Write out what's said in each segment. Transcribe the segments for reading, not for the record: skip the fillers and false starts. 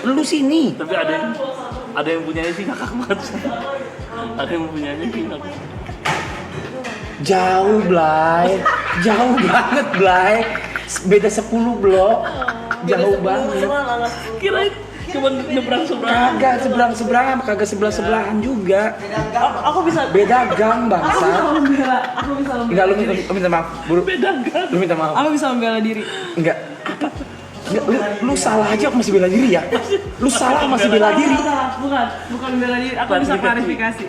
Lu sini. Tapi ada yang punyanya sih ngakak banget. Ada yang punyanya sih ngakak. Jauh, Blay. Jauh banget, Blay. Beda 10 blok. Jauh banget. Kirain cuma nyebrang-sebrang. Kagak seberang-seberangan, kagak sebelah-sebelahan juga. Aku bisa Beda gang, bangsa. Aku bisa Enggak, lu minta maaf. Buru. Beda kan? Lu minta maaf. Aku bisa membela diri. Enggak. Apa? Enggak, lu salah aja masih bela diri ya? Lu salah masih bela diri. Bukan bela diri. Aku bisa klarifikasi.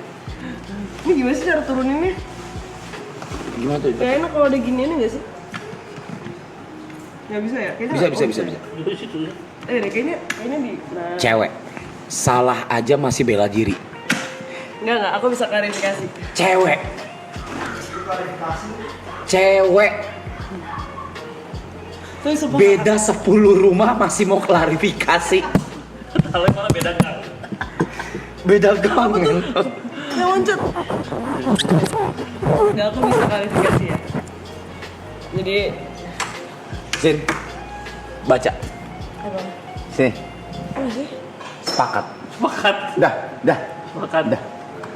Ini gimana sih cara turuninnya? Gimana tuh? Gak enak kalau ada ginian nggak sih? Nggak bisa ya? Kayaknya Bisa. Itu situ. Kayaknya di. Nah. Cewek. Salah aja masih bela diri. Enggak. Aku bisa klarifikasi. Cewek. Tuh sumpah. Beda 10 rumah masih mau klarifikasi. Kalian malah beda kan? Beda gang. Nggak loncat. Nggak, aku bisa klarifikasi ya. Jadi. Sin. Baca. Apa? Sini. Apa sih? Sepakat. Sepakat. Dah. Sepakat. Dah.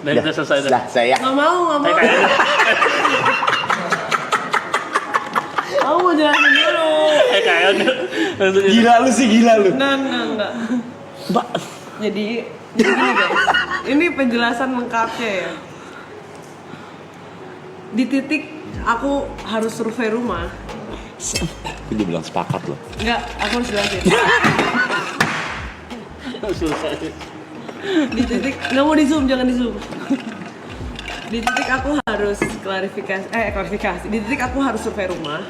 Udah selesai dah. Dah, saya. Nggak mau. Aku mau jelasin dulu. Kayaknya. Gila lu. Enggak. Jadi gini guys, ini penjelasan lengkapnya ya. Di titik aku harus survei rumah. Dia bilang sepakat loh. Enggak, aku harus jelasin. Selesai. Di titik, nggak mau di zoom, jangan di zoom. Di titik aku harus klarifikasi. Di titik aku harus survei rumah.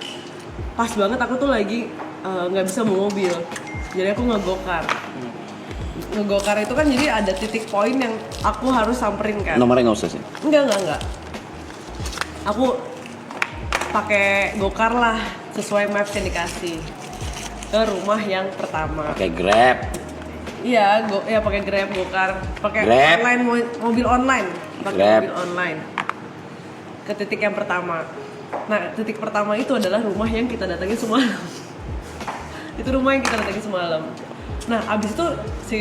Pas banget aku tuh lagi nggak bisa bawa mobil, jadi aku ngegokar. Ngegokar itu kan jadi ada titik poin yang aku harus samperin kan. Nomornya nggak usah sih. Enggak. Aku pakai gokar lah sesuai maps yang dikasih ke rumah yang pertama. Pakai Grab. Iya, pakai Grab, gokar, pakai Grab. online mobil online, pakai Grab. mobil online. Ke titik yang pertama. Nah, titik pertama itu adalah rumah yang kita datangi semalam. Itu rumah yang kita datangi semalam. Nah, abis itu si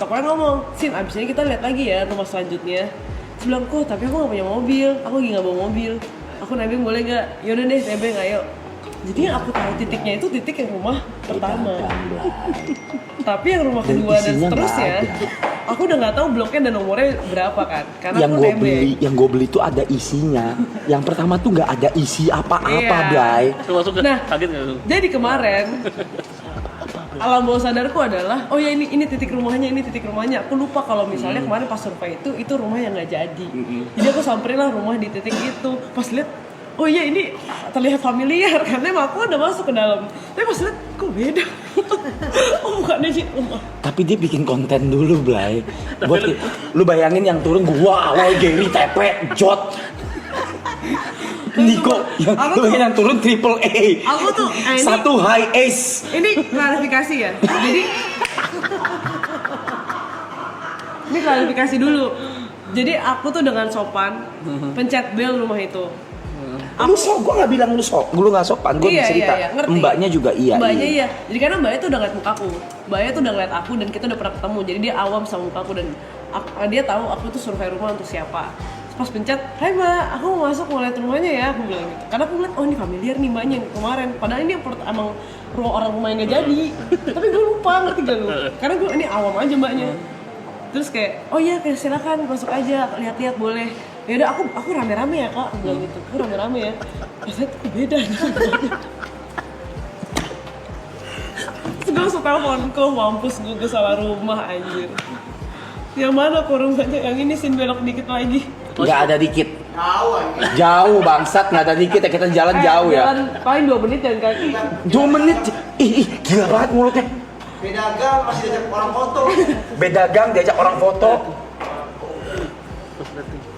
tokonya ngomong, Sin, abis ini kita lihat lagi ya rumah selanjutnya. Terus bilang, kok tapi aku nggak punya mobil, aku lagi nggak bawa mobil. Aku nebeng boleh nggak? Yaudah deh, nebeng ayo. Jadi yang aku tahu titiknya itu titik yang rumah pertama. Tapi yang rumah kedua dan seterusnya, aku udah nggak tahu bloknya dan nomornya berapa kan? Karena yang aku nebeng. yang gue beli itu ada isinya. Yang pertama tuh nggak ada isi apa-apa, Iya. Blay. Masuk ke Nah, kaget nggak lu? jadi kemarin alam bawah sadarku adalah, oh ya ini titik rumahnya. Aku lupa kalau misalnya kemarin pas survei itu rumah yang nggak jadi. Jadi aku samperin lah rumah di titik itu. Pas lihat, oh iya ini terlihat familiar karena emang aku udah masuk ke dalam. Tapi pas lihat, kok beda? Oh bukan ini rumah. Tapi dia bikin konten dulu, Blay. Buat lu bayangin yang turun gua, awal Gary, Tepe, Jot. Niko, lu bayangin yang turun triple A. Aku tuh Satu high ace. ini klarifikasi ya. Jadi ini klarifikasi dulu. Jadi aku tuh dengan sopan pencet bel rumah itu. Lu gua nggak bilang lu nggak sopan, gua cerita. Ngerti. Mbaknya juga iya. Mbaknya iya. Jadi karena mbaknya tuh udah ngeliat mukaku. Mbaknya tuh udah ngeliat aku dan kita udah pernah ketemu. Jadi dia awam sama mukaku dan dia tahu aku tuh survei rumah untuk siapa. Terus pas pencet, hai mbak, aku mau masuk mau lihat rumahnya ya, aku bilang gitu. Karena aku ngeliat, oh ini familiar nih mbaknya yang kemarin. Padahal ini emang rumah yang nggak jadi. Tapi gue lupa, ngerti gak lu? Karena gue ini awam aja mbaknya. Terus kayak, oh iya silakan masuk aja, lihat-lihat boleh. Ya udah aku rame-rame ya kak, aku bilang gitu. Aku rame-rame ya. Pas lihat kok beda. Terus gue langsung telepon, kok mampus gue salah rumah anjir. Yang mana kok rumahnya? Yang ini Sin belok dikit lagi. Nggak ada dikit. Jauh bangsat, nggak ada dikit ya, kita jalan jauh ya. Jalan paling 2 menit jalan kaki. 2 menit, ih gila banget mulutnya. Beda gang masih diajak orang foto. Beda gang diajak orang foto.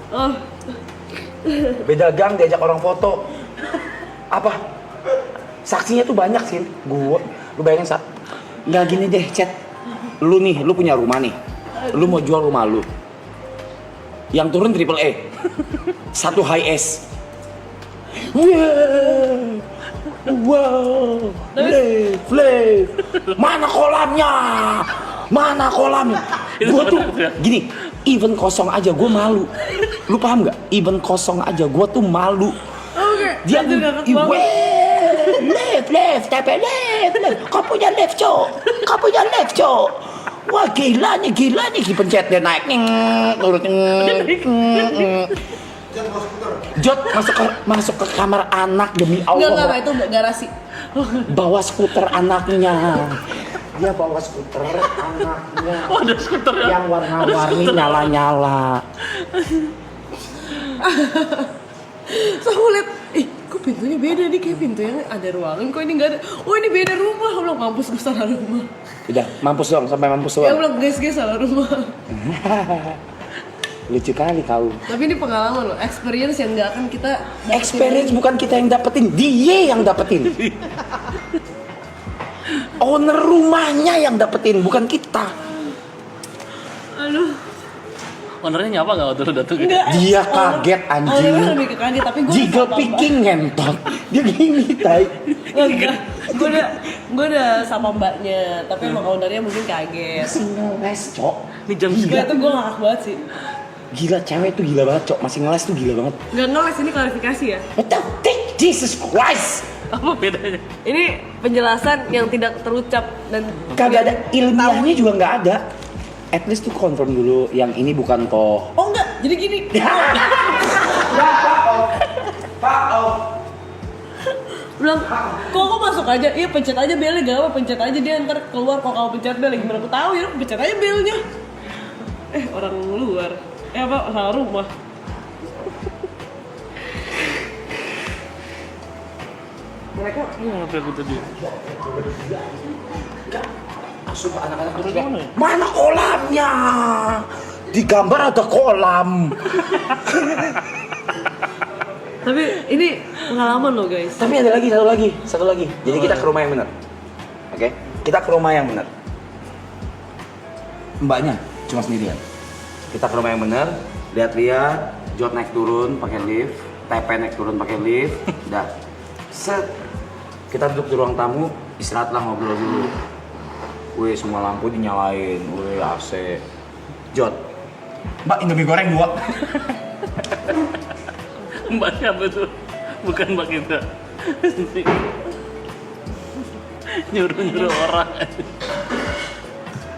Oh, Beda gang diajak orang foto. Apa? Saksinya tuh banyak sih. Gua, lu bayangin nggak gini deh, chat. Lu punya rumah nih. Lu mau jual rumah lu. Yang turun triple A. Satu high S. Wow. Flav. Mana kolamnya? Mana kolamnya? Itu Gua tuh sebenarnya. gini, even kosong aja gue malu. Lu paham nggak? Even kosong aja gue tuh malu. Oke. Dia Anjir, ngakak banget. left, tapi left. Kau punya left, Cok. Kau punya left, Cok. Wah, gila nih, dipencet dia naik. Turun. Jat bawa skuter. Jot masuk ke kamar anak demi Enggak, Allah. itu garasi. Bawa skuter anaknya. Dia bawa skuter anaknya. Oh, ada skuter ya? Yang warna-warni nyala-nyala. So aku liat, kok pintunya beda nih, kayak pintu yang ada ruangan, kok ini nggak ada. Oh, ini beda rumah. Aku bilang, mampus gue salah rumah. Udah, mampus dong, sampai mampus Ya doang. bilang, guys salah rumah. Lucu kali kau. Tapi ini pengalaman loh, experience yang nggak akan kita dapetin. Experience bukan kita yang dapetin, dia yang dapetin. Owner rumahnya yang dapetin, bukan kita. Aduh. Ownernya nyapa nggak waktu lu dateng? Enggak. Dia kaget, anjing. Ownernya lebih ke kaget, tapi gue Jiggle picking ngentot. Dia gini, tai. Gue udah sama mbaknya, tapi emang ownernya mungkin kaget. Masih ngeles, Cok. Ini jam Gue segini. itu gue ngakak banget sih. Gila, cewek tuh gila banget, Cok. Masih ngeles tuh gila banget. Nggak ngeles, ini klarifikasi ya. What the fuck? Jesus Christ. Apa bedanya? Ini penjelasan yang tidak terucap dan Kagak ada ilmiahnya juga nggak ada. At least tuh confirm dulu yang ini bukan toh. Oh enggak, jadi gini. Bilang, kok aku masuk aja? Iya, pencet aja belnya, gak apa, pencet aja dia ntar keluar. Kok kamu pencet bel, gimana aku tahu ya? Pencet aja belnya. Orang luar. Apa, salah rumah. Mereka Apa aku tadi? Sumpah anak-anak Turun teriak, mana ya? mana kolamnya? Di gambar ada kolam. Tapi ini pengalaman loh guys. Tapi ada lagi, satu lagi. Jadi kita ke rumah yang benar. Oke? Kita ke rumah yang benar. Mbaknya cuma sendirian. Kita ke rumah yang benar, lihat-lihat, Jod naik turun pakai lift, Tepe naik turun pakai lift, dah. Set. Kita duduk di ruang tamu, istirahat lah, ngobrol dulu. Wih, semua lampu dinyalain, wih AC. Jod, Mbak Indomie goreng 2. Mbak siapa tuh? Bukan Mbak kita. Nyuruh-nyuruh orang.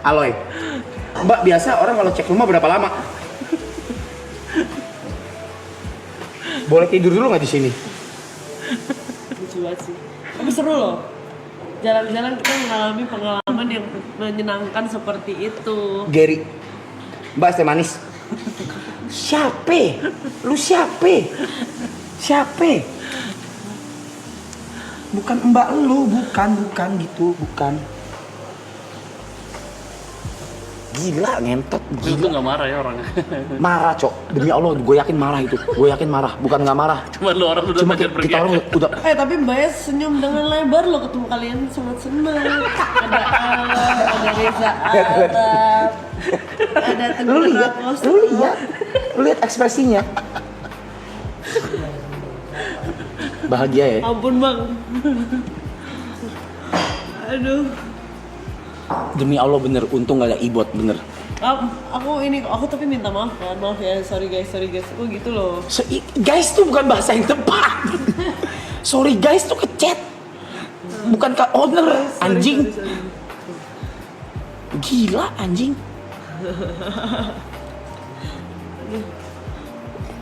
Aloy. Mbak, biasa orang kalau cek rumah berapa lama? Boleh tidur dulu nggak di sini? Lucu banget sih. Tapi seru loh. Jalan-jalan kita mengalami pengalaman yang menyenangkan seperti itu. Gary. Mbak, es teh manis. Siapa? Lu siapa? Siapa? Bukan mbak lu, bukan gitu, bukan. Gila, ngentot, Itu gila. nggak marah ya orangnya. Marah, Cok. Demi Allah, gue yakin marah itu. Gue yakin marah, bukan nggak marah. Cuma lu orang udah Cuma ngajak pergi. kita orang udah Tapi Mbaknya senyum dengan lebar loh, ketemu kalian sangat senang. Ada Alam, ada Reza Arab, ada lu Teguh lihat, lu lihat ekspresinya. Bahagia ya. Ampun bang. Aduh. Demi Allah bener, untung gak ada ibot bener. Aku tapi minta maaf kan, maaf ya, sorry guys, aku gitu loh. Guys tuh bukan bahasa yang tepat. Sorry guys tuh ke chat, bukan ke owner. Anjing. Sorry. Gila anjing.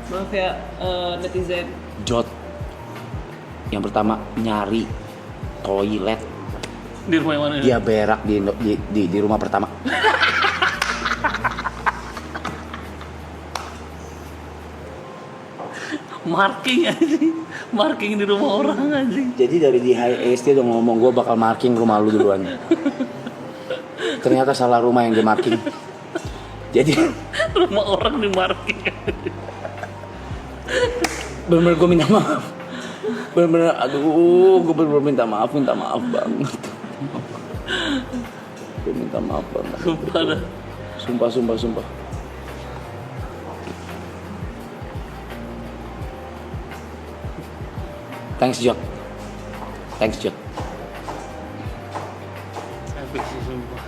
Maaf ya netizen. Jot. Yang pertama nyari toilet. Di rumah yang mana? Dia berak di rumah pertama. Marking anjing. Marking di rumah orang anjing. Jadi dari di HIS dia udah ngomong gue bakal marking rumah lu duluan. Ternyata salah rumah yang dia marking. Jadi Rumah orang di marking. bener-bener gue minta maaf. Bener-bener aduh gue bener-bener minta maaf banget. Gue minta maaf banget. Sumpah dah. Sumpah. Thanks Jot. Epic sih sumpah.